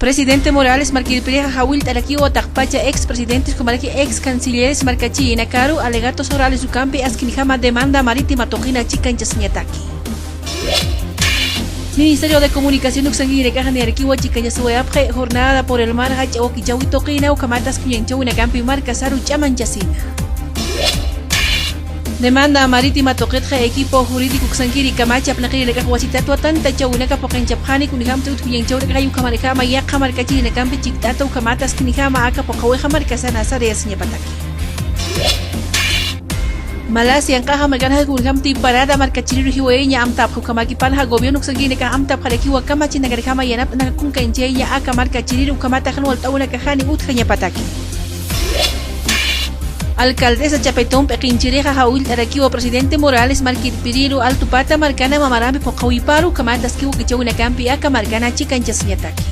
Presidente Morales marquilpireja Jawil Tarakiwa Takpacha ex-presidentes como ex-cancilleres marcachi y Nakaru alegatos orales su campi asquinijama demanda marítima tojina chica en Chasñataki. Ministerio de Comunicación Uxangui Caja de Arquiwa Chicaña Sueapre jornada por el mar Hacha o Kichawi Toquina o Kamatas Kuyanchau en Campi Marca Saru Chaman Chasina. Demanda marítima toquetja equipo jurídico Uxangiri Camacha Planqui Leca Huasitatua tanta chaunaca Pocanchapani Kuniham Tut Kuyanchau de Kayu Kamarejama y Akamarcachi en Campi Chictato Kamatas Kinihama Aka Pokaweja Marcasana Sarea Señapataki. Malasia encaja marcana de Gurgam parada marcachiri hiweña amtap hukamaki panha gobierno Uxangiri ka amtap Harakiwa Kamachi Nagarejama y Anap Nakunka Encheya Aka marcachiri Ukamata Hanual Tauna Kahani Utjaña Pataki. Alcaldesa Chapetón Pequinchireja Jawil Tarakiwa Presidente Morales Marquilpiriru Altupata Marcana Mamarame Pokawiparu Kamatas Kiwu Kichawina Campi Aka Marcana Chica en Chasñataki.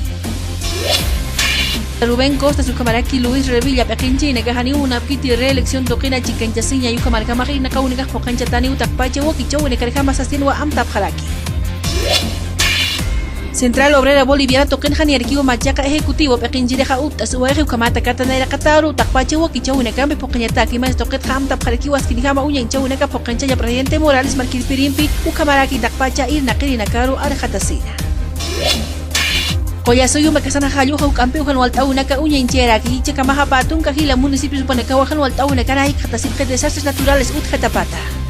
Rubén Costa Sucamaraki Luis Revilla Pequinchi Negahani una piti reelección toquina Chica en Chasiña Yucamarcamaki Nakaunika Pocanchatani Utakpache Wokichawina Karejama Sasinwa Amtap Haraki. Central Obrera Boliviana Toquenja ni Arquivo Machaca Ejecutivo Pequinchireja Utas Ueje Ukamata Catanera Cataru Takpache Wokichawina Campi Pocañataki más Toquet Hamtap Harakiwa Skinihama Uñanchawina Pocanchaya Presidente Morales Marquilpirimpi Ukamaraki Takpacha Irnakiri Nakaru Arjatasina. Koyasoyu makasana haluja ukampi ujanwaltaunaka uñanchera kihicha kamaha patun kahila municipios panakawajanwaltaunaka naik hatasip desastres naturales utjatapata.